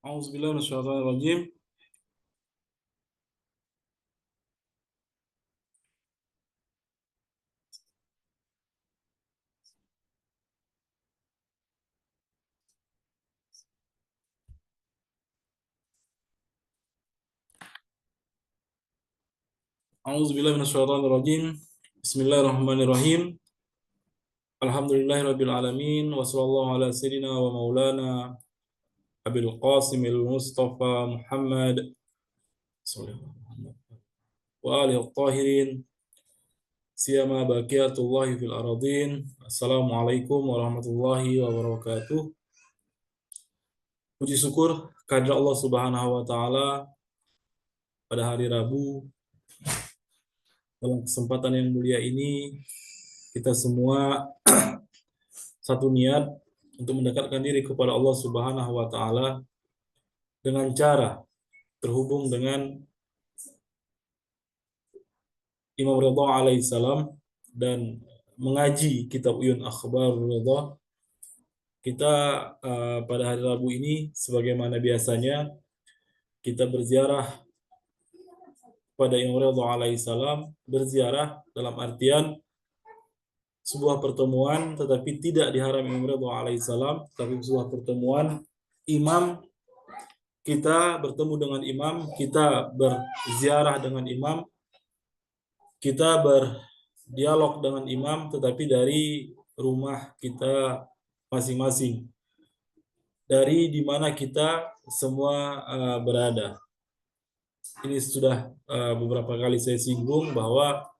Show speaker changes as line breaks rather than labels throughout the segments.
A'udzubillahi minasyaitonir rajim. A'udzubillahi minasyaitonir rajim. Bismillahirrahmanirrahim. Alhamdulillahirabbil alamin wa sallallahu ala sayyidina wa maulana Abil Qasimil Mustafa Muhammad sallallahu alaihi wa alihi at-tahirin siyama baqiyatullahi fil aradin. Assalamualaikum warahmatullahi wabarakatuh. Puji syukur kehadirat Allah Subhanahu wa taala pada hari Rabu. Dalam kesempatan yang mulia ini kita semua satu niat untuk mendekatkan diri kepada Allah Subhanahu wa taala dengan cara terhubung dengan Imam Ridha alaihissalam dan mengaji kitab Uyun Akhbar Ridha. Kita pada hari Rabu ini sebagaimana biasanya kita berziarah pada Imam Ridha alaihissalam, berziarah dalam artian sebuah pertemuan tetapi tidak di haram Imam Ridha alaihissalam, tapi sebuah pertemuan imam, kita bertemu dengan imam, kita berziarah dengan imam, kita berdialog dengan imam tetapi dari rumah kita masing-masing, dari di mana kita semua berada. Ini sudah beberapa kali saya singgung bahwa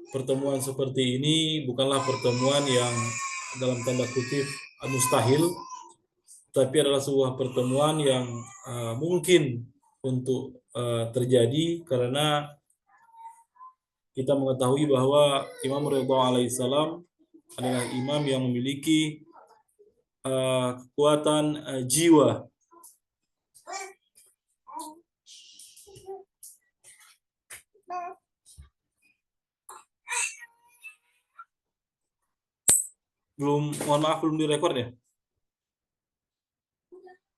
pertemuan seperti ini bukanlah pertemuan yang dalam tanda kutip mustahil, tapi adalah sebuah pertemuan yang mungkin untuk terjadi karena kita mengetahui bahwa Imam Ridha alaihissalam adalah imam yang memiliki kekuatan jiwa. Mohon maaf, belum direkord ya?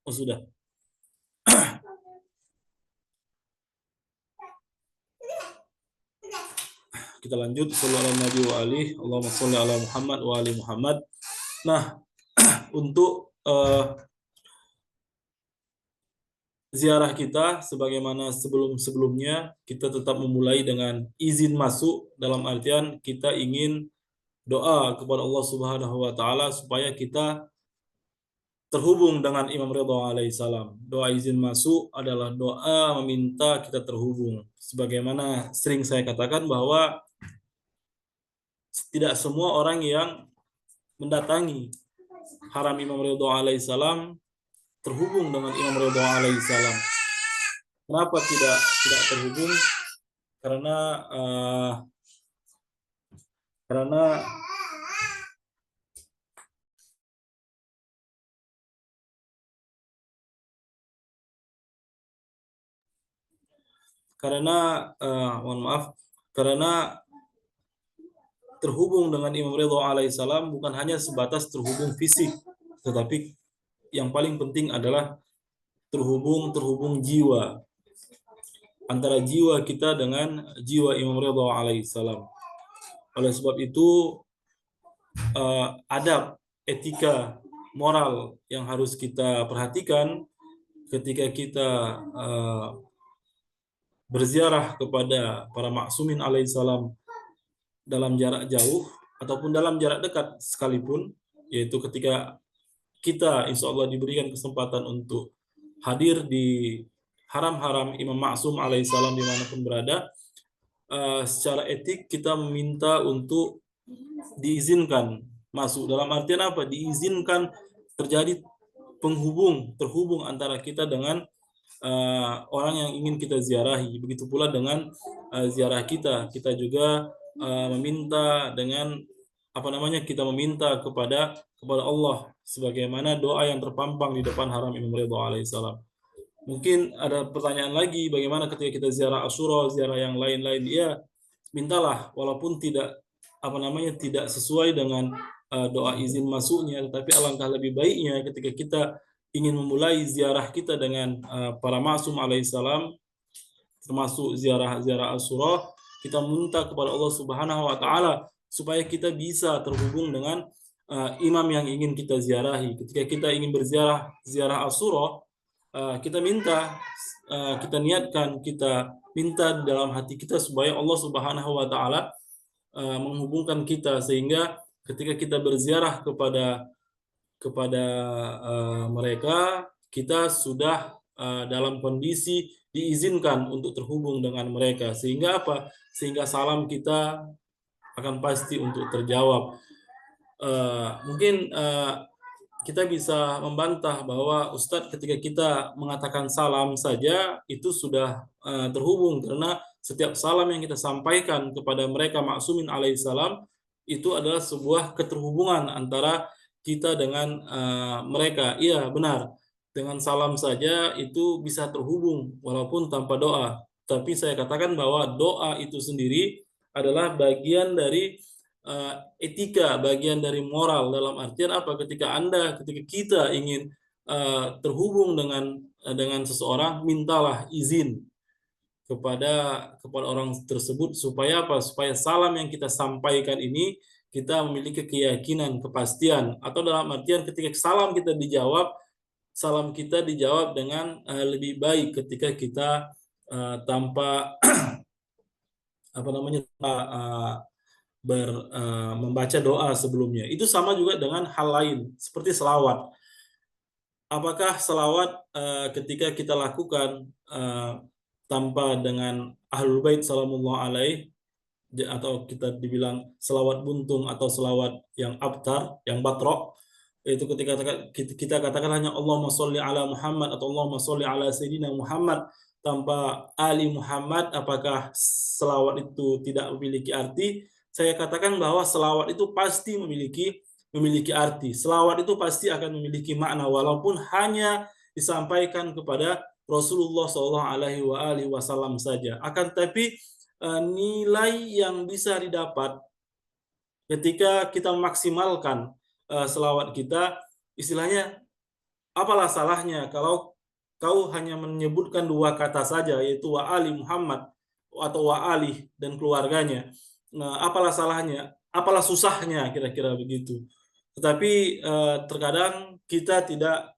Oh, sudah. Kita lanjut. Sallallahu alaihi wa alihi, Allahumma sholli ala Muhammad wa ali Muhammad. Nah, untuk ziarah kita sebagaimana sebelum-sebelumnya, kita tetap memulai dengan izin masuk, dalam artian kita ingin doa kepada Allah Subhanahu wa taala supaya kita terhubung dengan Imam Ridha alaihissalam. Doa izin masuk adalah doa meminta kita terhubung. Sebagaimana sering saya katakan bahwa tidak semua orang yang mendatangi haram Imam Ridha alaihissalam terhubung dengan Imam Ridha alaihissalam. Kenapa tidak terhubung? Karena mohon maaf, karena terhubung dengan Imam Ridha alaihissalam bukan hanya sebatas terhubung fisik, tetapi yang paling penting adalah terhubung jiwa, antara jiwa kita dengan jiwa Imam Ridha alaihissalam. Oleh sebab itu adab, etika, moral yang harus kita perhatikan ketika kita berziarah kepada para maksumin alaihissalam dalam jarak jauh ataupun dalam jarak dekat sekalipun, yaitu ketika kita insya Allah diberikan kesempatan untuk hadir di haram-haram Imam Maksum alaihissalam dimanapun berada, secara etik kita meminta untuk diizinkan masuk. Dalam artian apa? Diizinkan terjadi terhubung antara kita dengan orang yang ingin kita ziarahi. Begitu pula dengan ziarah kita juga meminta dengan kita meminta kepada Allah sebagaimana doa yang terpampang di depan haram Imam Ridha alaihissalam. Mungkin ada pertanyaan lagi, bagaimana ketika kita ziarah Asyura, ziarah yang lain-lain? Ya, mintalah walaupun tidak tidak sesuai dengan doa izin masuknya, tetapi alangkah lebih baiknya ketika kita ingin memulai ziarah kita dengan para maksum alaihissalam, termasuk ziarah-ziarah Asyura, kita minta kepada Allah Subhanahu wa taala supaya kita bisa terhubung dengan imam yang ingin kita ziarahi. Ketika kita ingin ziarah Asyura, kita minta, kita niatkan, kita minta dalam hati kita supaya Allah Subhanahu wa taala menghubungkan kita, sehingga ketika kita berziarah kepada mereka, kita sudah dalam kondisi diizinkan untuk terhubung dengan mereka, sehingga apa? Sehingga salam kita akan pasti untuk terjawab. Mungkin kita bisa membantah bahwa Ustadz, ketika kita mengatakan salam saja itu sudah terhubung, karena setiap salam yang kita sampaikan kepada mereka maksumin alaihissalam itu adalah sebuah keterhubungan antara kita dengan mereka. Iya, benar. Dengan salam saja itu bisa terhubung walaupun tanpa doa. Tapi saya katakan bahwa doa itu sendiri adalah bagian dari etika, bagian dari moral. Dalam artian apa? Ketika kita ingin terhubung dengan seseorang, mintalah izin kepada orang tersebut, supaya apa? Supaya salam yang kita sampaikan ini kita memiliki keyakinan, kepastian, atau dalam artian ketika salam kita dijawab dengan lebih baik ketika kita tanpa apa namanya membaca doa sebelumnya. Itu sama juga dengan hal lain seperti selawat. Apakah selawat ketika kita lakukan tanpa dengan Ahlul Bait salamullah alaih, atau kita dibilang selawat buntung atau selawat yang abtar, yang batrok, itu ketika kita katakan hanya Allahumma sholli ala Muhammad atau Allahumma sholli ala Sayyidina Muhammad tanpa Ali Muhammad, apakah selawat itu tidak memiliki arti? Saya katakan bahwa selawat itu pasti memiliki arti. Selawat itu pasti akan memiliki makna walaupun hanya disampaikan kepada Rasulullah SAW saja. Akan tetapi nilai yang bisa didapat ketika kita memaksimalkan selawat kita, istilahnya, apalah salahnya kalau kau hanya menyebutkan 2 kata saja, yaitu wa ali Muhammad atau wa ali dan keluarganya. Nah, apalah salahnya? Apalah susahnya, kira-kira begitu. Tetapi terkadang kita tidak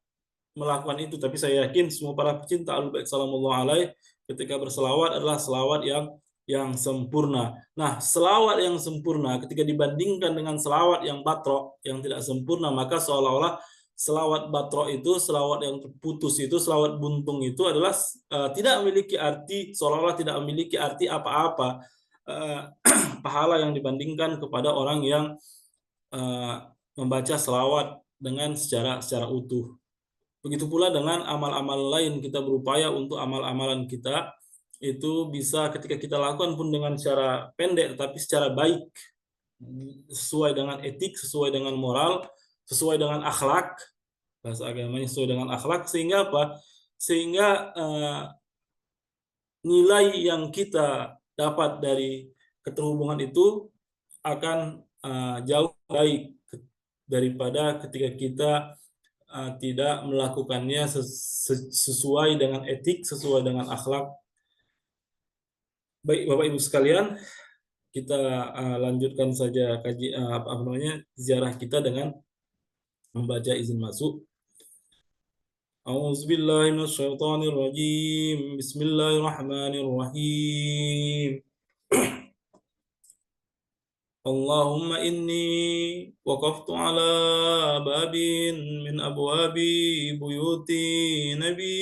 melakukan itu, tapi saya yakin semua para pecinta Ahlul Bait sallallahu alaihi ketika berselawat adalah selawat yang sempurna. Nah, selawat yang sempurna ketika dibandingkan dengan selawat yang batrok, yang tidak sempurna, maka seolah-olah selawat batrok itu, selawat yang terputus itu, selawat buntung itu adalah tidak memiliki arti, seolah-olah tidak memiliki arti apa-apa pahala yang dibandingkan kepada orang yang membaca selawat dengan secara utuh. Begitu pula dengan amal-amal lain, kita berupaya untuk amal-amalan kita itu bisa ketika kita lakukan pun dengan cara pendek tetapi secara baik, sesuai dengan etik, sesuai dengan moral, sesuai dengan akhlak, bahasa agamanya sesuai dengan akhlak, sehingga apa? Sehingga nilai yang kita dapat dari keterhubungan itu akan jauh baik daripada ketika kita tidak melakukannya sesuai dengan etik, sesuai dengan akhlak. Baik Bapak Ibu sekalian, kita lanjutkan saja ziarah kita dengan membaca izin masuk. A'udzubillahi minasyaitonirrajim. Bismillahirrahmanirrahim. Allahumma inni waqaftu ala babin min abwabi buyuti nabi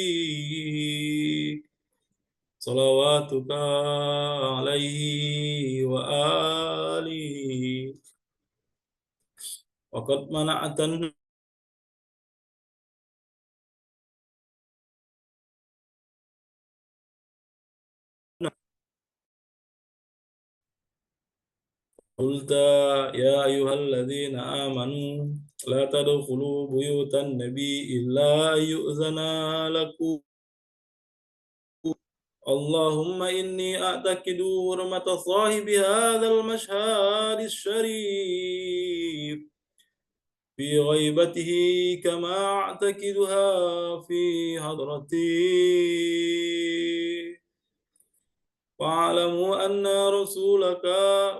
salawatuka alaihi wa alihi wa qad mana'atan قلت يا أيها الذين آمنوا لا تدخلوا بيوت النبي إلا أن يؤذن لكم اللهم إني أعتقد حرمة صاحب هذا المشهد الشريف في غيبته كما أعتقدها في حضرتي. واعلموا أن رسولك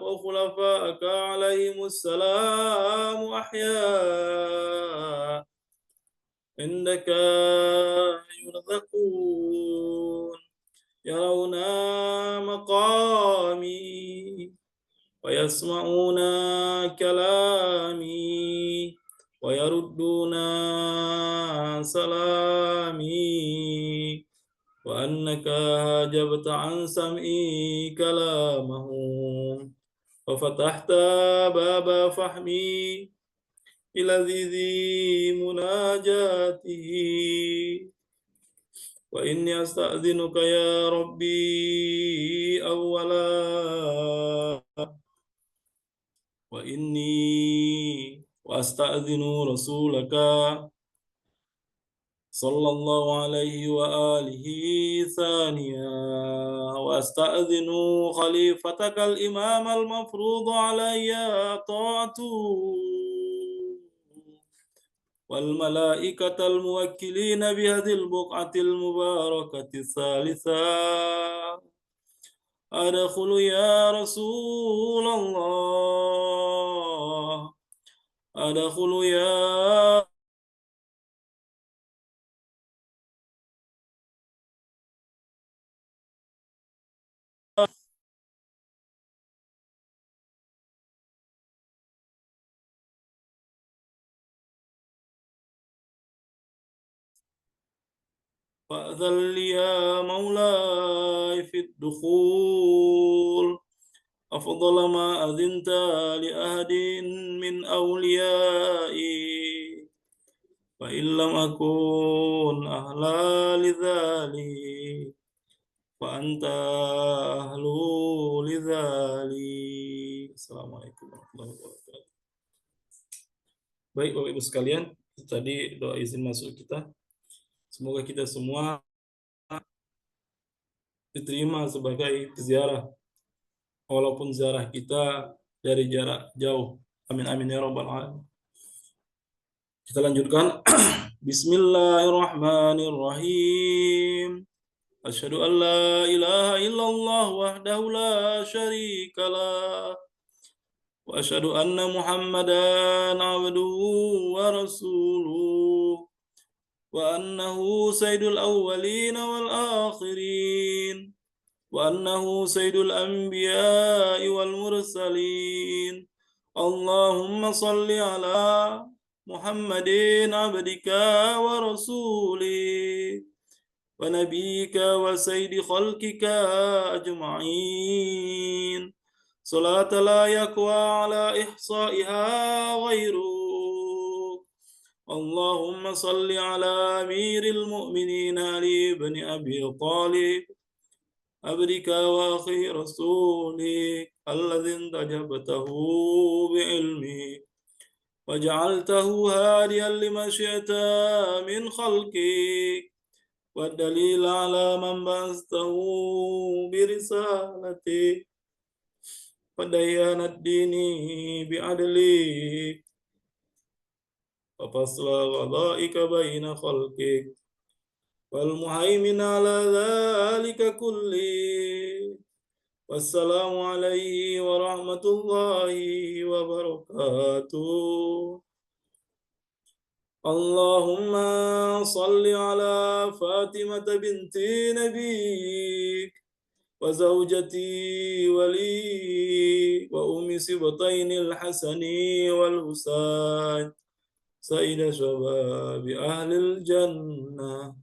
وخلفاءك عليهم السلام أحياء عندك يرزقون يرون مقامي ويسمعون كلامي ويردون سلامي، وأنك هاجبت عن سمعي كلامهم وفتحت باب فهمي إلى ذي مناجاته. وإني أستأذنك يا ربي أولا، وأستأذن رسولك صلى الله عليه وآله ثانيا، وأستأذن خليفتك الإمام المفروض علي طاعته والملائكة الموكلين بهذه البقعة المباركة الثالثة. أدخل يا رسول الله، أدخل يا فأذن لي يا مولاي في الدخول أفضل ما أذنت لأحد من أوليائي، فإن لم أكن أهلا لذلك فأنت أهل لذلك. Assalamualaikum warahmatullahi wabarakatuh. Baik Bapak Ibu sekalian, itu tadi doa izin masuk kita. Semoga kita semua diterima sebagai peziarah, walaupun ziarah kita dari jarak jauh. Amin amin ya rabbal alamin. Kita lanjutkan. Bismillahirrahmanirrahim. Asyhadu an la ilaha illallah wahdahu la syarika lah wa asyhadu anna Muhammadan abduhu wa rasuluh wa annahu sayyidul awwalin wal akhirin wa annahu sayyidul anbiya'i wal mursalin. Allahumma salli ala Muhammadin abdika wa rasulih wa nabiyyika wa sayyidi khalqika ajma'in salata la yakwa ala ihsa'iha ghairu. Allahumma salli ala amiril mu'minin Ali ibn Abi Talib abdika wa akhi rasulik alladhi intajabtahu bi'ilmi waj'altahu hadiyan lima syi'ta min khalqik والدليل على من بعثته برسالته وديان الدين بعدلك وفصل قضائك بين خلقك والمهيمن على ذلك كله. والسلام عليه ورحمة الله وبركاته. اللهم صل على فاطمة بنت نبيك وزوجتي ولي وأم سبطين الحسن والحسين سيد شباب أهل الجنة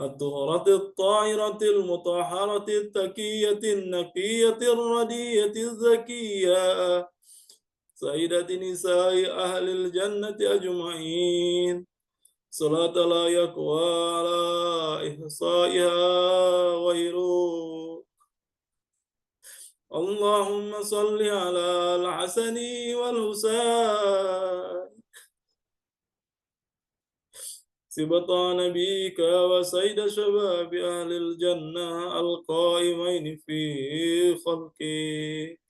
الطهرة الطاهرة المطهرة التكية النقية الردية الزكية سيدة نساء أهل الجنة أجمعين صلاة لا يقوى على إحصائها غيره. اللهم صل على الحسن والحسين سبطا نبيك وسيد شباب أهل الجنة القائمين في خلقك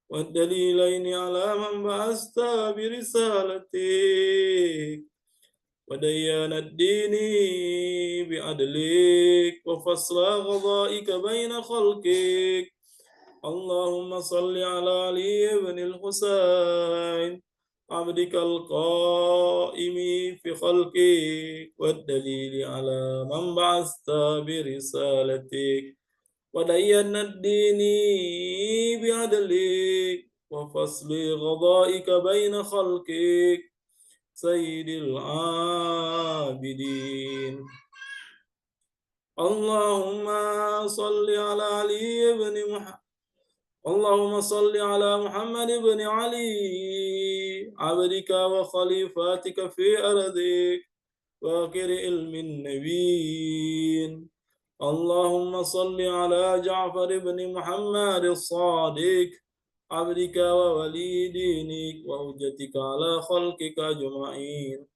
والدليلين على من بعثت برسالتك وديان الدين بعدلك وفصل قضائك بين خلقك. اللهم صل على علي بن الحسين عبدك القائم في خلقك والدليل على من بعثت برسالتك ودين الدين بعدلك وفصل قضائك بين خلقك سيد العابدين. اللهم صل على علي بن محمد اللهم صل على محمد بن علي عبدك وخليفاتك في أرضك واخر علم النبيين. اللهم صل على جعفر بن محمد الصادق عبدك وولي دينك وحجتك على خلقك أجمعين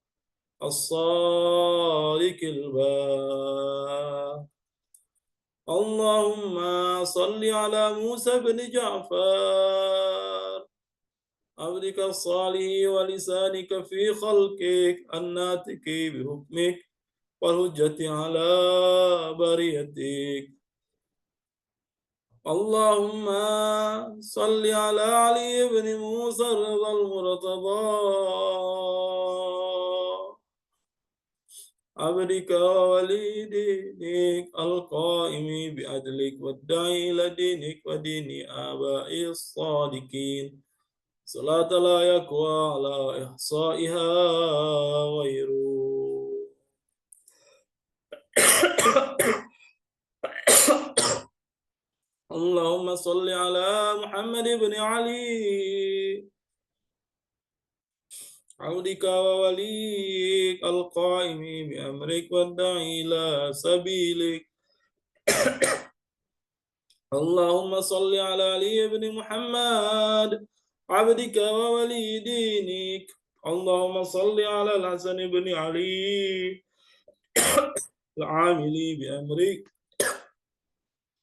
الصادق البار. اللهم صل على موسى بن جعفر عبدك الصالح ولسانك في خلقك الناطق بحكمك والحجة على بريتك. اللهم صل على علي بن موسى الرضا المرتضى عبدك وولي دينك القائم بعدلك والداعي إلى دينك ودين آبائه الصادقين صلاة لا يقوى على إحصائها غيره. اللهم صل على محمد بن علي عبدك ووليك القائم بأمرك والداعي إلى سبيلك. اللهم صل على علي بن محمد عبدك وولي دينك. اللهم صل على الحسن بن علي العامل بأمرك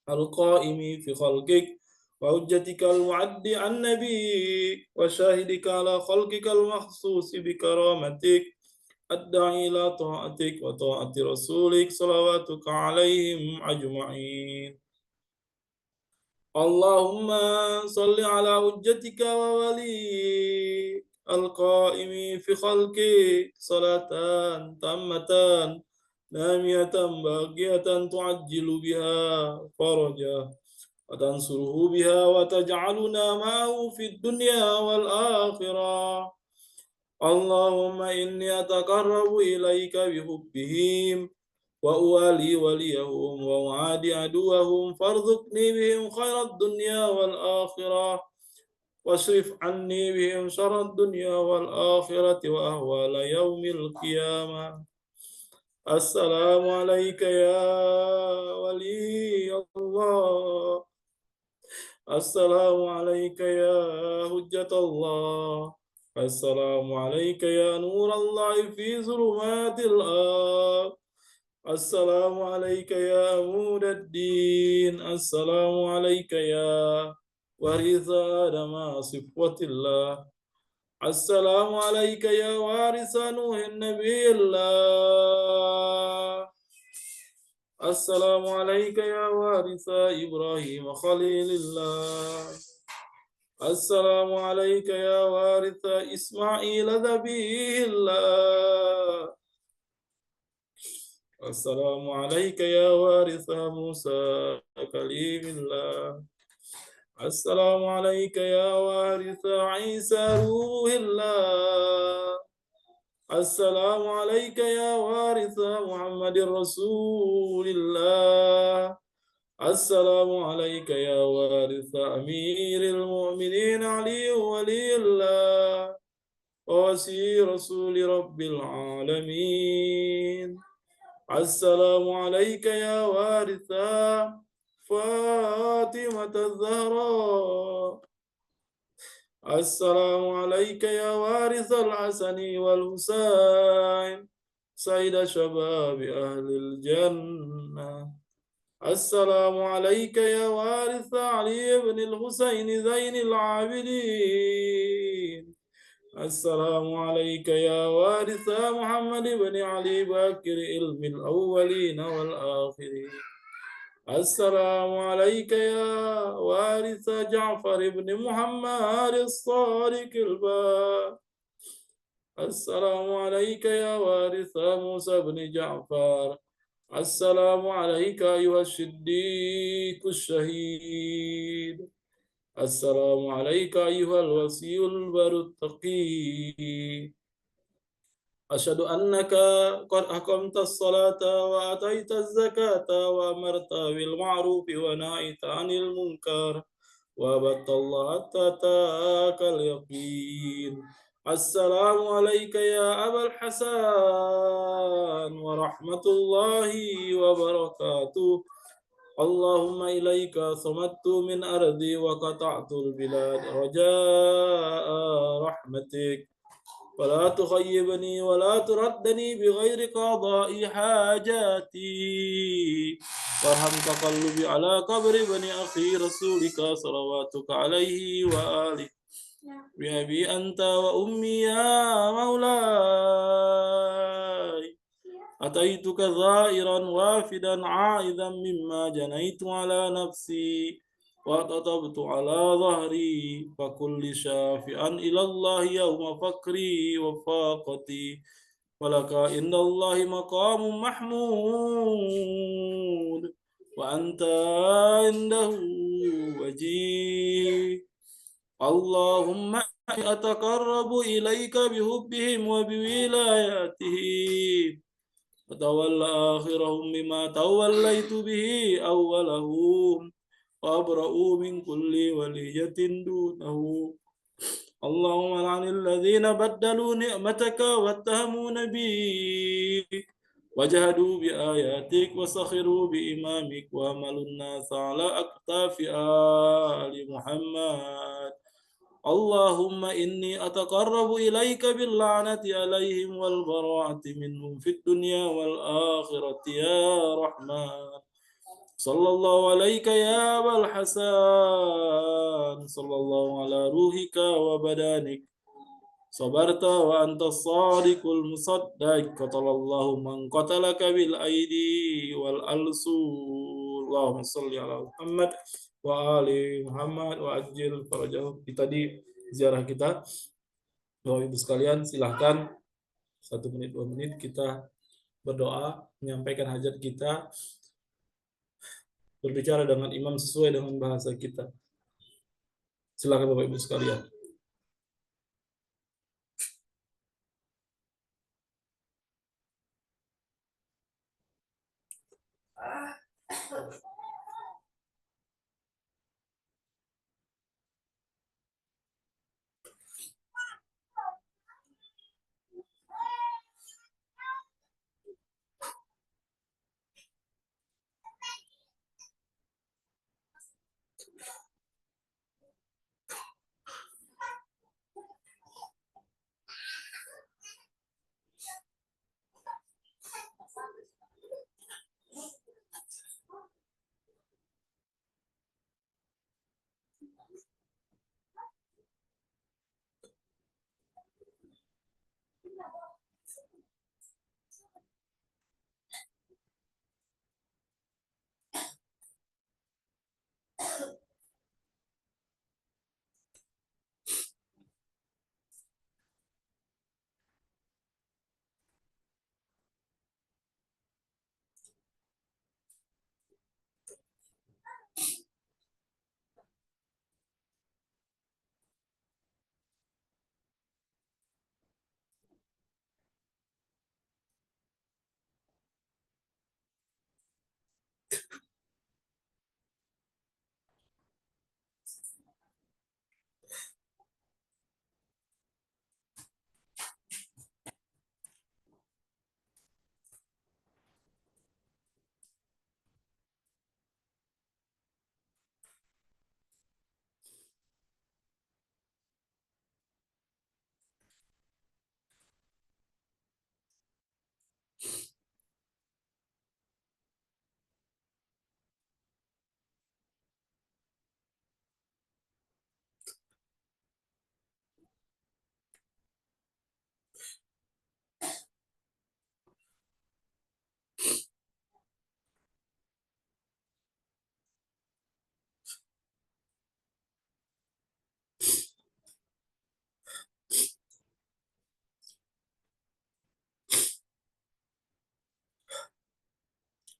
القائم في خلقك وحجتك المعد عن نبيك وشاهدك على خلقك المخصوص بكرامتك الداعي إلى طاعتك وطاعة رسولك صلواتك عليهم أجمعين. اللهم صل على حجتك ووليك القائم في خلقك صلاة تامة نامية باقية تعجل بها فرجا وتنصره بها وتجعلنا معه في الدنيا والآخرة. اللهم إني أتقرب إليك بحبهم وأوالي وليهم وأعادي عدوهم فارزقني بهم خير الدنيا والآخرة واصرف عني بهم شر الدنيا والآخرة وأهوال يوم القيامة. السلام عليك يا ولي الله. السلام عليك يا حجة الله. السلام عليك يا نور الله في ظلمات الأرض. السلام عليك يا عمود الدين. السلام عليك يا ورث آدم صفوة الله. السلام عليك يا وارث نوح النبي الله. السلام عليك يا وارث إبراهيم خليل الله. السلام عليك يا وارث إسماعيل ذبيح الله. السلام عليك يا وارث موسى كليم الله. السلام عليك يا وارث عيسى روح الله. السلام عليك يا وارث محمد رسول الله. السلام عليك يا وارث أمير المؤمنين علي ولي الله ووصي رسول رب العالمين. السلام عليك يا وارث فاطمة الزهراء. السلام عليك يا وارث الحسن والحسين سيد شباب أهل الجنة. السلام عليك يا وارث علي بن الحسين زين العابدين. السلام عليك يا وارث محمد بن علي باكر علم الأولين والآخرين. السلام عليك يا وارث جعفر بن محمد الصادق الباب. السلام عليك يا وارث موسى بن جعفر. السلام عليك أيها الصديق الشهيد. السلام عليك أيها الوصي البر التقي. أشهد أنك قد أقمت الصلاة وأتيت الزكاة وأمرت بالمعروف ونهيت عن المنكر وعبدت الله حتى أتاك اليقين. السلام عليك يا أبا الحسن ورحمة الله وبركاته. اللهم إليك صمت من أرضي وقطعت البلاد رجاء رحمتك، ولا تخيبني ولا تردني بغير قضاء حاجاتي. وارحم تقلبي على قبر بني أخي رسولك صلواتك عليه وآله. بأبي أنت وأمي يا مولاي، أتيتك زائرا وافدا عائذا مما جنيت على نفسي وكتبت على ظهري، فكل شافعا إلى الله يوم فقري وفاقتي، ولك عند الله مقام محمود وأنت عنده وجيه. اللهم أتقرب إليك بحبهم وبولاياتهم، وتول آخرهم بما توليت به أولهم، وأبرأوا من كل ولية دونه. اللهم لعن الذين بدلوا نعمتك واتهموا نبيك وجهدوا بآياتك وسخروا بإمامك وعملوا الناس على أكتاف آل محمد. اللهم إني أتقرب إليك باللعنة عليهم والبراءة منهم في الدنيا والآخرة يا رحمن. صلى الله عليك يا أبا الحسن، صلى الله على روحك وبدانك. صبرت وأنت الصادق المصدق، قتل الله من قتلك بالأيدي والألسن. اللهم صل على محمد wa ali Muhammad wa ajil farajahum. Itu tadi ziarah kita. Bapak Ibu sekalian, silahkan 1 menit 2 menit kita berdoa, menyampaikan hajat kita, berbicara dengan imam sesuai dengan bahasa kita. Silakan Bapak Ibu sekalian.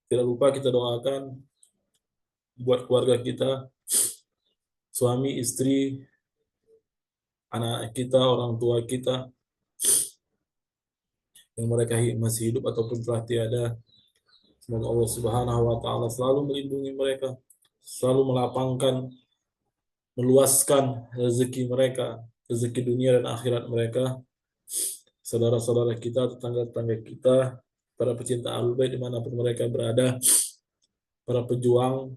Tidak lupa kita doakan buat keluarga kita, suami, istri, anak kita, orang tua kita, yang mereka masih hidup ataupun telah tiada. Semoga Allah Subhanahu wa taala selalu melindungi mereka, selalu melapangkan, meluaskan rezeki mereka, rezeki dunia dan akhirat mereka, saudara-saudara kita, tetangga-tetangga kita, para pecinta Ahlul Bait dimanapun mereka berada, para pejuang.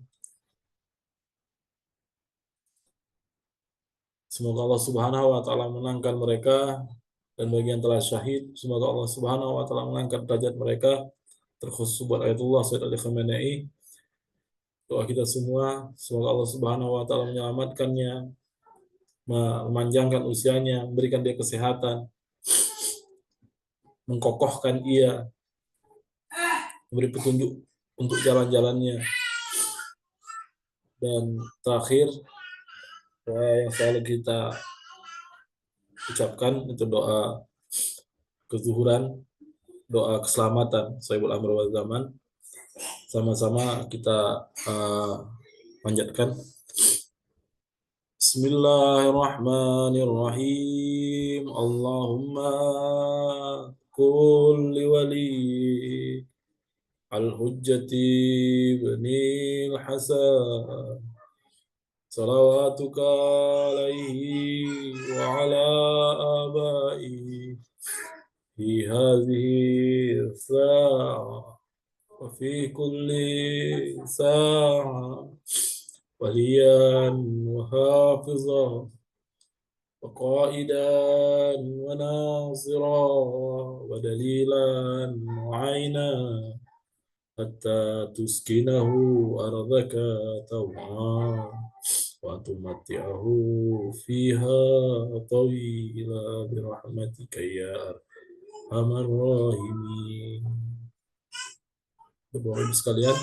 Semoga Allah Subhanahu wa taala menangkan mereka, dan bagi yang telah syahid, semoga Allah Subhanahu wa taala mengangkat derajat mereka, terkhusus buat Ayatullah Sayyid Ali Khamenei. Doa kita semua, semoga Allah Subhanahu wa taala menyelamatkannya, memanjangkan usianya, memberikan dia kesehatan, mengkokohkan ia, memberi petunjuk untuk jalan-jalannya. Dan terakhir, doa yang selalu kita ucapkan itu doa kezuhuran, doa keselamatan Sohibul Amr wal Zaman. Sama-sama kita panjatkan. Bismillahirrahmanirrahim. Allahumma kulli wali al-hujjati bani al-Hasan salawatuka alaihi wa ala abai fi hadhihi sa'a wa fi kulli sa'a waliyan wa hafizah وقائدا وناصرا ودليلا وعينا حتى تسكنه أرضك طوعا وتمتعه فيها طويلا برحمتك يا أرحم الراحمين. Bapak Ibu sekalian,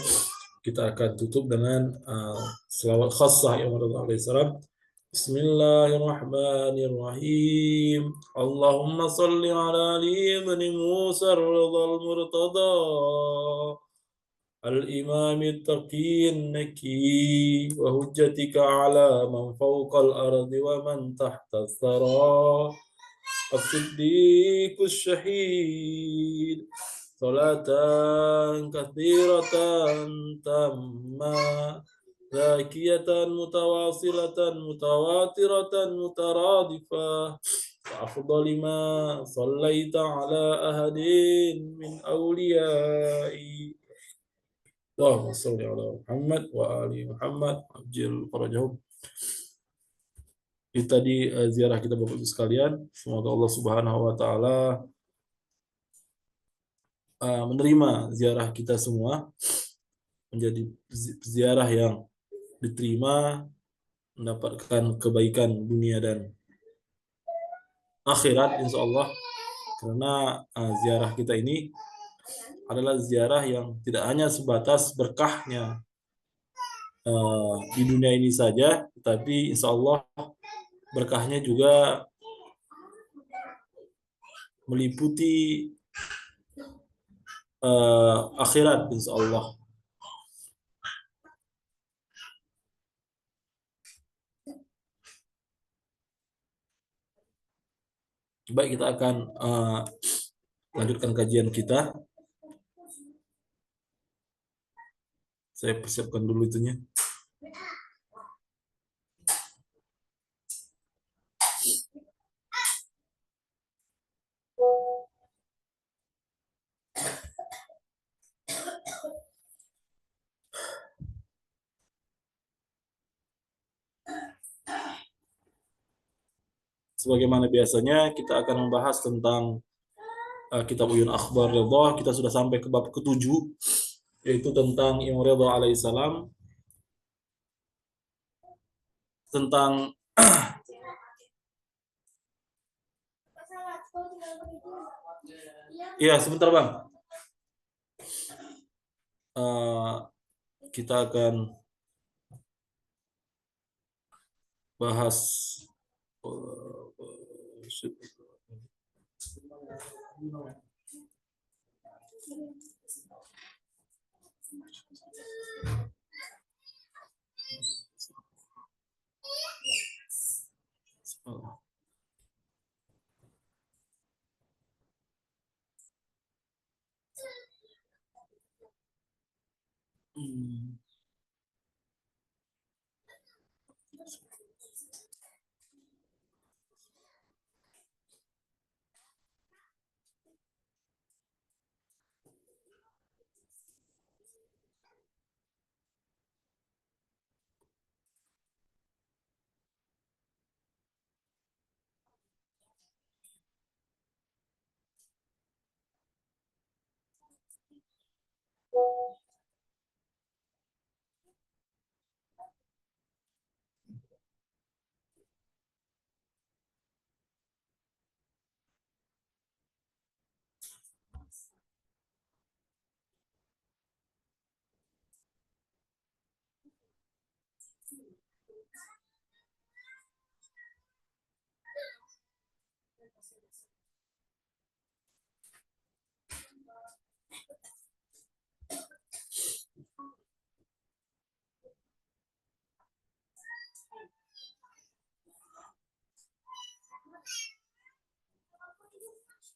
kita akan tutup dengan selawat khassah Imam Ridha alaihissalam. Bismillahirrahmanirrahim. Allahumma salli ala Ali ibn Musa ar-Ridha al-Murtada al-Imam at-Taqi an-Naki wa hujjatika ala man fawqa al-ardi wa man tahta al-thara الصديق الشهيد صلاة كثيرة تامة ذاكية متواصلة متواترة مترادفة وأفضل ما صليت على أحد من أوليائي اللهم صل على محمد وآل محمد عجل فرجهم. Itu tadi ziarah kita Bapak Ibu sekalian. Semoga Allah Subhanahu wa taala menerima ziarah kita semua menjadi ziarah yang diterima, mendapatkan kebaikan dunia dan akhirat insya Allah. Karena ziarah kita ini adalah ziarah yang tidak hanya sebatas berkahnya di dunia ini saja, tapi insya Allah berkahnya juga meliputi akhirat insya Allah. Baik, kita akan lanjutkan kajian kita. Saya persiapkan dulu itunya. Sebagaimana biasanya kita akan membahas tentang kitab Uyun Akhbar Ridha. Kita sudah sampai ke bab ke-7, yaitu tentang Imam Ridha alaihissalam, tentang ya sebentar Bang, kita akan bahas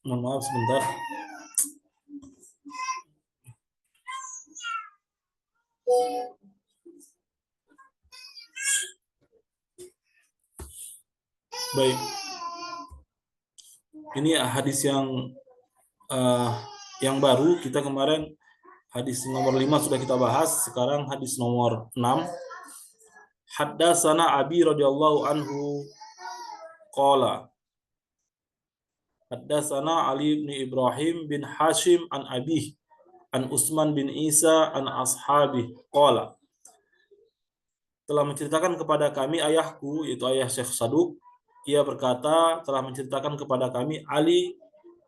Mohon maaf sebentar. Baik. Ini hadis uh, yang baru. Kita kemarin hadis nomor 5 sudah kita bahas. Sekarang hadis nomor 6. Haddatsana Abi radhiyallahu anhu qala Haddatsana Ali bin Ibrahim bin Hashim an Abih an Utsman bin Isa an ashabih qala, telah menceritakan kepada kami ayahku, yaitu ayah Syekh Saduq, ia berkata telah menceritakan kepada kami Ali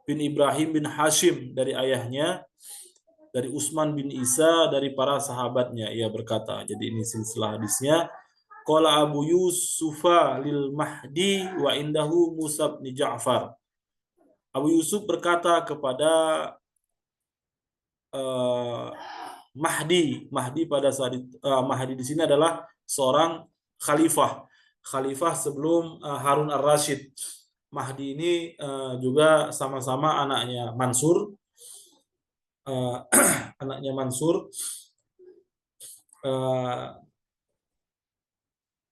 bin Ibrahim bin Hashim dari ayahnya, dari Utsman bin Isa dari para sahabatnya, ia berkata. Jadi ini silsilah hadisnya. Qala Abu Yusufa lil Mahdi wa indahu Musa bin Ja'far. Abu Yusuf berkata kepada Mahdi. Mahdi pada saat Mahdi di sini adalah seorang khalifah sebelum Harun ar-Rasyid. Mahdi ini juga sama-sama anaknya Mansur. Anaknya Mansur.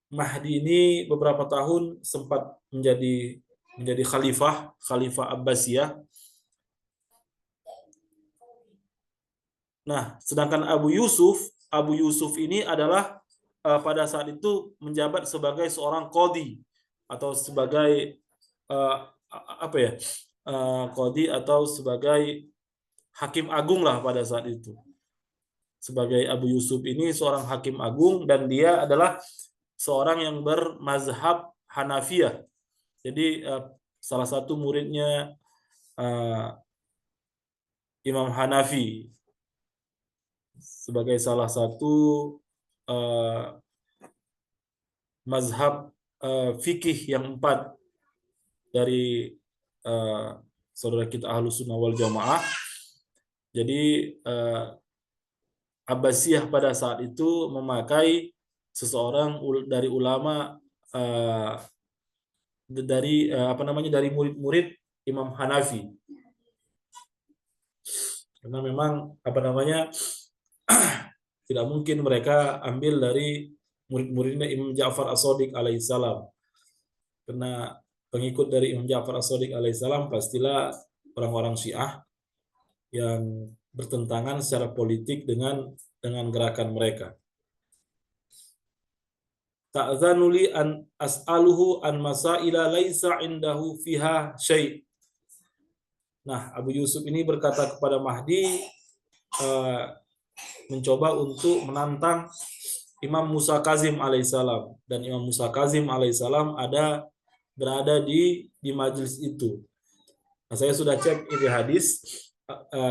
Mahdi ini beberapa tahun sempat menjadi khalifah Abbasiyah. Nah, sedangkan Abu Yusuf ini adalah pada saat itu menjabat sebagai seorang qadhi atau sebagai qadhi atau sebagai hakim agung lah pada saat itu. Sebagai Abu Yusuf ini seorang hakim agung dan dia adalah seorang yang bermazhab Hanafiyah. Jadi salah satu muridnya Imam Hanafi, sebagai salah satu mazhab fikih yang 4 dari saudara kita Ahlus Sunnah wal Jamaah. Jadi Abbasiyah pada saat itu memakai seseorang dari ulama dari murid-murid Imam Hanafi. Karena memang tidak mungkin mereka ambil dari murid-muridnya Imam Ja'far As-Shadiq alaihissalam. Karena pengikut dari Imam Ja'far As-Shadiq alaihissalam pastilah orang-orang Syiah yang bertentangan secara politik dengan gerakan mereka. Ta'zanuli an as'aluhu an masaila laisa indahu fiha syai'. Nah, Abu Yusuf ini berkata kepada Mahdi, mencoba untuk menantang Imam Musa Kazim alaihissalam, dan Imam Musa Kazim alaihissalam berada di majelis itu. Nah, saya sudah cek ini hadis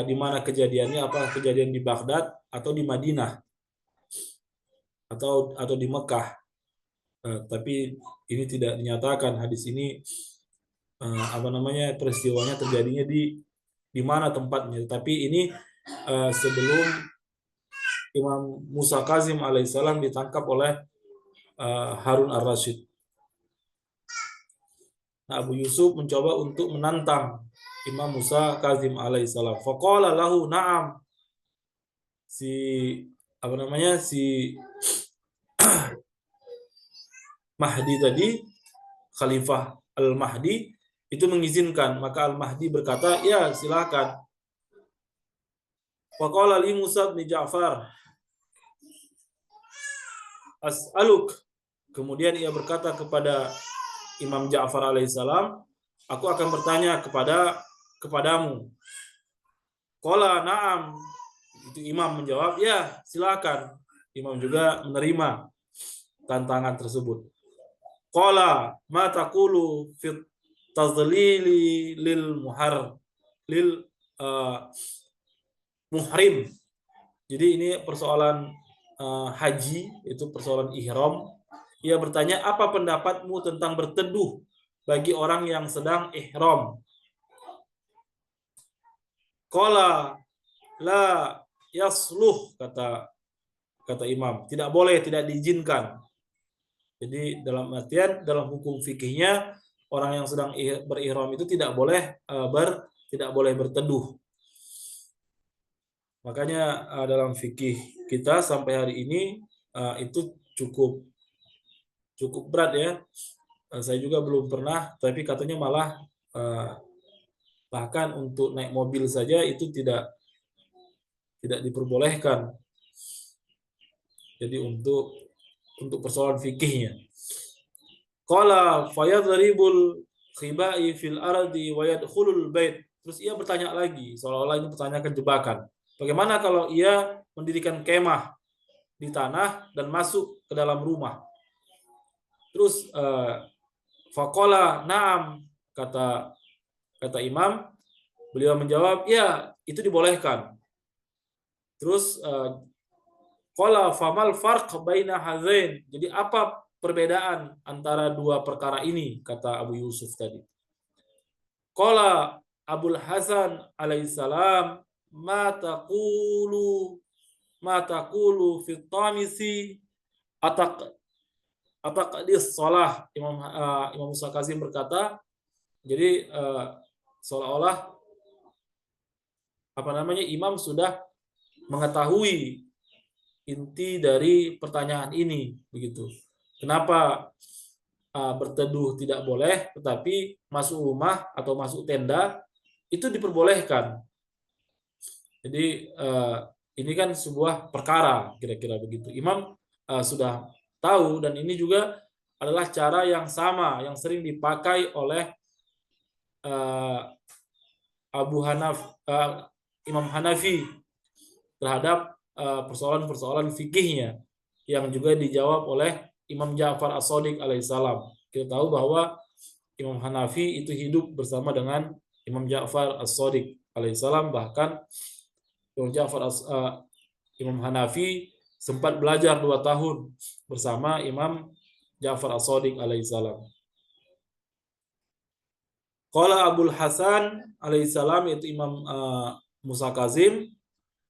di mana kejadiannya, apa kejadian di Baghdad atau di Madinah atau di Mekah. Tapi ini tidak dinyatakan hadis ini peristiwanya terjadinya di mana tempatnya. Tapi ini sebelum Imam Musa Kazim alaihissalam ditangkap oleh Harun ar-Rasyid. Nah, Abu Yusuf mencoba untuk menantang Imam Musa Kazim alaihissalam. Faqala lahu na'am. Si apa namanya, si Mahdi tadi, Khalifah Al-Mahdi itu mengizinkan, maka Al-Mahdi berkata, ya silakan. Faqala li Musa bin Ja'far, as'aluk. Kemudian ia berkata kepada Imam Ja'far alaihissalam, aku akan bertanya kepadamu. Qala na'am. Itu imam menjawab, ya silakan. Imam juga menerima tantangan tersebut. Qala ma taqulu fit tadlili lil muhrim. Jadi ini persoalan haji, itu persoalan ihram. Ia bertanya, apa pendapatmu tentang berteduh bagi orang yang sedang ihram? Qala la yasluh, kata imam, tidak boleh, tidak diizinkan. Jadi dalam artian, dalam hukum fikihnya, orang yang sedang berihram itu tidak boleh berteduh. Makanya dalam fikih kita sampai hari ini itu cukup berat ya. Saya juga belum pernah, tapi katanya malah bahkan untuk naik mobil saja itu tidak diperbolehkan. Jadi untuk persoalan fikihnya. Qala fayadribul khibai fil ardi wa yadkhulul bait. Terus ia bertanya lagi, seolah-olah ini pertanyaan jebakan. Bagaimana kalau ia mendirikan kemah di tanah dan masuk ke dalam rumah? Terus faqala na'am, kata imam, beliau menjawab, ya itu dibolehkan. Terus qala famal farq baina hadzain. Jadi apa perbedaan antara dua perkara ini, kata Abu Yusuf tadi. Qala Abul Hasan alaihissalam, ma taqulu fi tamisi ataqdis shalah. Imam Musa Kazim berkata, jadi seolah-olah imam sudah mengetahui inti dari pertanyaan ini, begitu. Kenapa berteduh tidak boleh, tetapi masuk rumah atau masuk tenda itu diperbolehkan. Jadi ini kan sebuah perkara, kira-kira begitu. Imam sudah tahu, dan ini juga adalah cara yang sama yang sering dipakai oleh Imam Hanafi terhadap persoalan-persoalan fikihnya yang juga dijawab oleh Imam Ja'far As-Shadiq alaihissalam. Kita tahu bahwa Imam Hanafi itu hidup bersama dengan Imam Ja'far As-Shadiq alaihissalam, bahkan Imam Hanafi sempat belajar 2 tahun bersama Imam Ja'far As-Shadiq alaihissalam. Qala Abul Hasan alaihissalam, yaitu Imam Musa Kazim,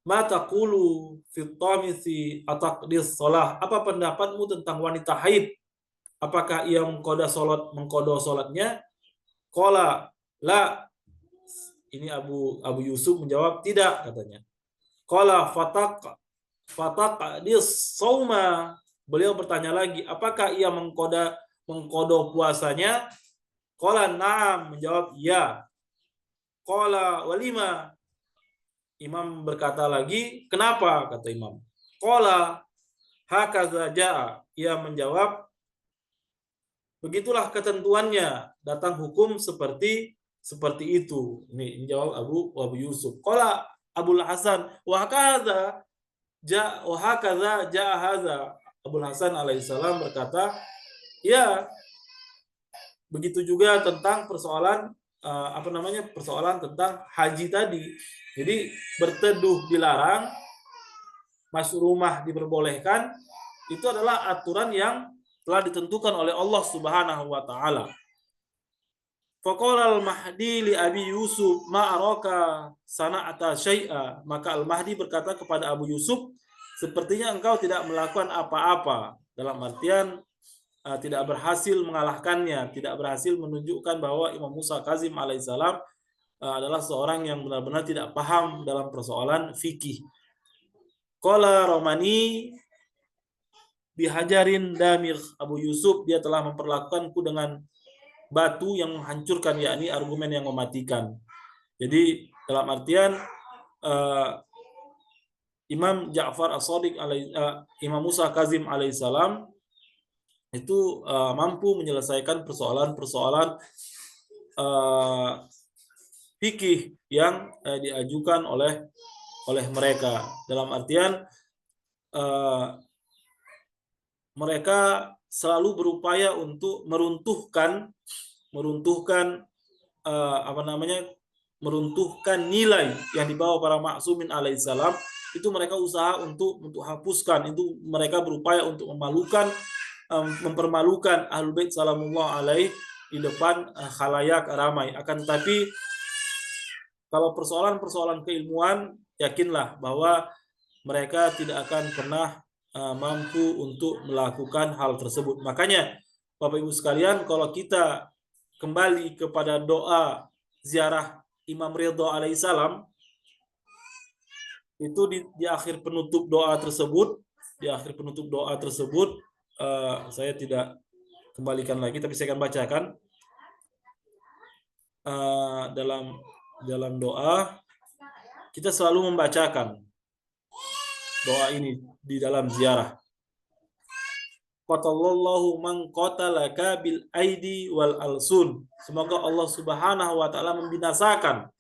ma taqulu fi tamisi ataqdis shalah. Apa pendapatmu tentang wanita haid? Apakah ia mengqada salatnya? Qala la. Ini Abu Yusuf menjawab, tidak, katanya. Qala fataqdis shauma. Beliau bertanya lagi, apakah ia mengqada puasanya? Qala na'am, menjawab ya. Qala walima. Imam berkata lagi, kenapa? Kata imam. Qala hakaza ja'a. Ia menjawab, begitulah ketentuannya, datang hukum seperti itu. Ini jawab Abu Yusuf. Qala Abul Hasan wa hakaza ja'a hadza. Abul Hasan alaihissalam berkata, ya begitu juga tentang persoalan persoalan tentang haji tadi. Jadi berteduh dilarang, masuk rumah diperbolehkan. Itu adalah aturan yang telah ditentukan oleh Allah Subhanahu wa taala. Faqala al-Mahdi li Abi Yusuf ma araka sana'ata syai'a. Maka Al-Mahdi berkata kepada Abu Yusuf, sepertinya engkau tidak melakukan apa-apa. Dalam artian tidak berhasil mengalahkannya, tidak berhasil menunjukkan bahwa Imam Musa Kazim alaihissalam adalah seorang yang benar-benar tidak paham dalam persoalan fikih. Qala Romani bihajarin damir. Abu Yusuf, dia telah memperlakukanku dengan batu yang menghancurkan, yakni argumen yang mematikan. Jadi dalam artian Imam Ja'far As-Shadiq Imam Musa Kazim alaihissalam itu mampu menyelesaikan persoalan-persoalan fikih yang diajukan oleh mereka. Dalam artian mereka selalu berupaya untuk meruntuhkan meruntuhkan nilai yang dibawa para maksumin alaihissalam. Itu mereka usaha untuk hapuskan. Itu mereka berupaya untuk mempermalukan Ahlul Bait salamullah alaih di depan khalayak ramai. Akan tetapi kalau persoalan-persoalan keilmuan, yakinlah bahwa mereka tidak akan pernah mampu untuk melakukan hal tersebut. Makanya Bapak Ibu sekalian, kalau kita kembali kepada doa ziarah Imam Ridha alaihissalam, itu di akhir penutup doa tersebut, saya tidak kembalikan lagi, tapi saya akan bacakan dalam doa. Kita selalu membacakan doa ini di dalam ziarah. Qatallallahu man qatalaka bil aidi wal alsun. Semoga Allah Subhanahu wa taala membinasakan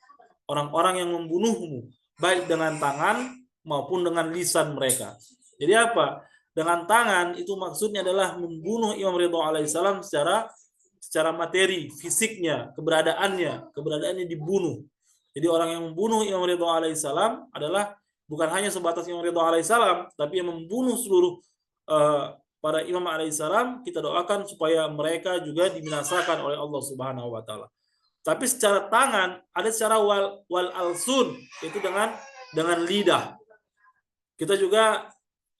orang-orang yang membunuhmu, baik dengan tangan maupun dengan lisan mereka. Jadi apa? Dengan tangan itu maksudnya adalah membunuh Imam Ridha alaihissalam secara materi, fisiknya, keberadaannya dibunuh. Jadi orang yang membunuh Imam Ridha alaihissalam adalah bukan hanya sebatas Imam Ridha alaihissalam, tapi yang membunuh seluruh para imam alaihissalam. Kita doakan supaya mereka juga dibinasakan oleh Allah Subhanahu wa taala. Tapi secara tangan ada secara wal alsun, itu dengan lidah. Kita juga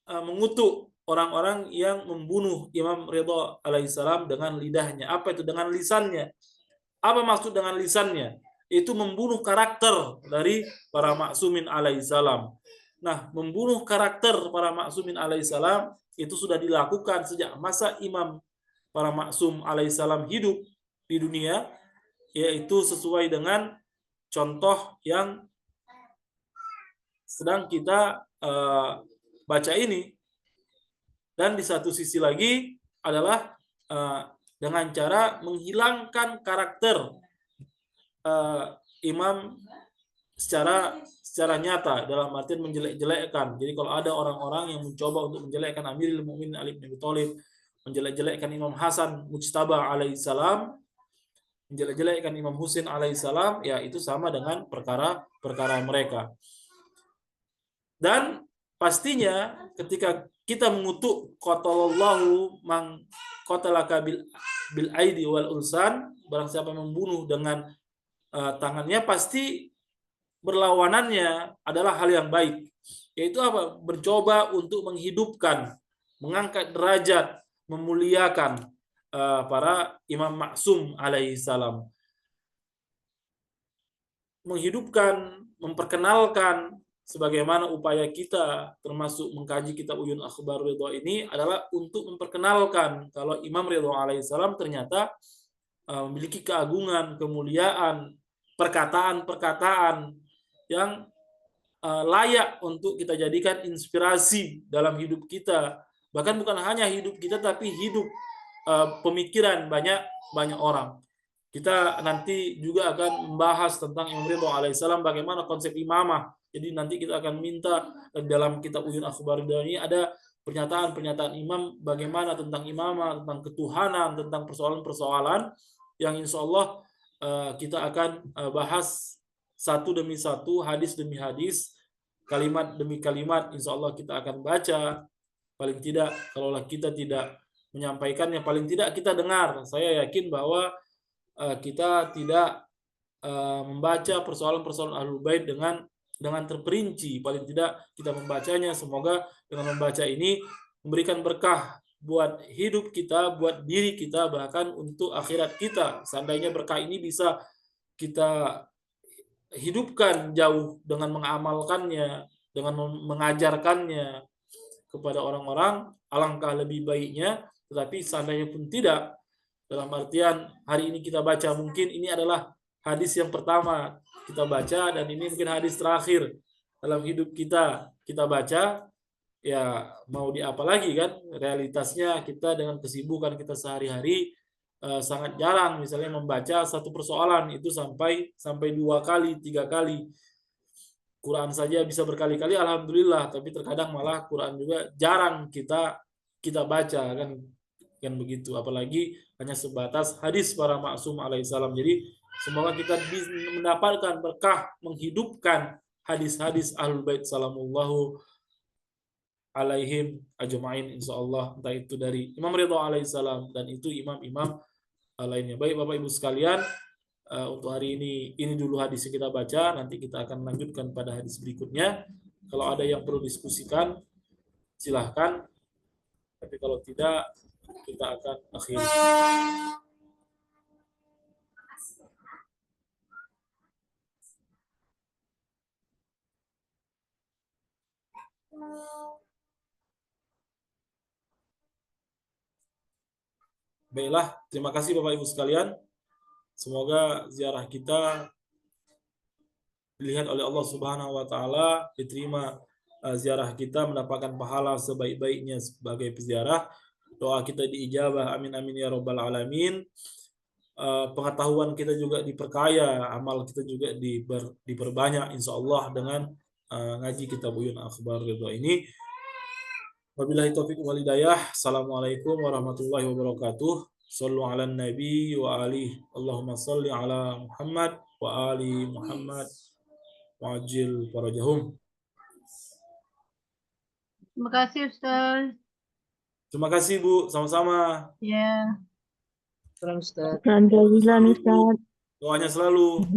mengutuk orang-orang yang membunuh Imam Ridha alaihissalam dengan lidahnya. Apa itu? Dengan lisannya. Apa maksud dengan lisannya? Itu membunuh karakter dari para maksumin alaihissalam. Nah, membunuh karakter para maksumin alaihissalam itu sudah dilakukan sejak masa Imam para maksum alaihissalam hidup di dunia, yaitu sesuai dengan contoh yang sedang kita baca ini. Dan di satu sisi lagi adalah dengan cara menghilangkan karakter imam secara nyata, dalam artian menjelek-jelekkan. Jadi kalau ada orang-orang yang mencoba untuk menjelekkan Amirul Mukminin Ali bin Abi Thalib, menjelek-jelekkan Imam Hasan Mujtaba alaihissalam, menjelek-jelekkan Imam Husain alaihissalam, ya itu sama dengan perkara mereka. Dan pastinya ketika kita mengutuk qatalallahu man qatalaka bil aidi wal ulsan, barang siapa membunuh dengan tangannya, pasti berlawanannya adalah hal yang baik, yaitu apa? Mencoba untuk menghidupkan, mengangkat derajat, memuliakan para imam maksum alaihissalam, menghidupkan, memperkenalkan. Sebagaimana upaya kita termasuk mengkaji kitab Uyun Akhbar Ridha ini adalah untuk memperkenalkan kalau Imam Ridha alaihissalam ternyata memiliki keagungan, kemuliaan, perkataan-perkataan yang layak untuk kita jadikan inspirasi dalam hidup kita. Bahkan bukan hanya hidup kita, tapi hidup pemikiran banyak orang. Kita nanti juga akan membahas tentang Imam Ridha alaihissalam, bagaimana konsep imamah. Jadi nanti kita akan minta dalam kitab Uyun Akhbar Ridha ini ada pernyataan-pernyataan imam bagaimana tentang imamah, tentang ketuhanan, tentang persoalan-persoalan yang insya Allah kita akan bahas satu demi satu, hadis demi hadis, kalimat demi kalimat. Insya Allah kita akan baca. Paling tidak, kalaulah kita tidak menyampaikannya, paling tidak kita dengar. Saya yakin bahwa kita tidak membaca persoalan-persoalan Ahlul Bait dengan terperinci. Paling tidak kita membacanya. Semoga dengan membaca ini memberikan berkah buat hidup kita, buat diri kita, bahkan untuk akhirat kita. Seandainya berkah ini bisa kita hidupkan jauh dengan mengamalkannya, dengan mengajarkannya kepada orang-orang, alangkah lebih baiknya. Tetapi seandainya pun tidak, dalam artian hari ini kita baca, mungkin ini adalah hadis yang pertama kita baca dan ini mungkin hadis terakhir dalam hidup kita baca, ya mau di apa lagi kan, realitasnya kita dengan kesibukan kita sehari-hari sangat jarang misalnya membaca satu persoalan itu sampai 2 kali 3 kali. Quran saja bisa berkali-kali alhamdulillah, tapi terkadang malah Quran juga jarang kita baca kan begitu, apalagi hanya sebatas hadis para maksum alaihissalam. Jadi semoga kita mendapatkan berkah menghidupkan hadis-hadis ahlul bait salamullahu alaihim ajma'in insyaallah, entah itu dari Imam Ridha alaihissalam dan itu imam-imam lainnya. Baik Bapak Ibu sekalian, untuk hari ini dulu hadis yang kita baca, nanti kita akan lanjutkan pada hadis berikutnya. Kalau ada yang perlu diskusikan silahkan, tapi kalau tidak kita akan akhiri. Baiklah, terima kasih Bapak Ibu sekalian. Semoga ziarah kita dilihat oleh Allah Subhanahu wa taala, diterima ziarah kita, mendapatkan pahala sebaik-baiknya sebagai peziarah. Doa kita diijabah, amin amin ya rabbal alamin. Pengetahuan kita juga diperkaya, amal kita juga diperbanyak insya Allah dengan ngaji kitab Uyun Akhbar Ridha ini. Wabillahi taufiq wal hidayah. Assalamualaikum warahmatullahi wabarakatuh. Sallu ala nabi wa alihi. Allahumma salli ala Muhammad wa ali Muhammad wajil farajahum.
Terima kasih Ustaz.
Terima kasih Bu, sama-sama.
Ya.
Salam Ustaz.
Doanya selalu.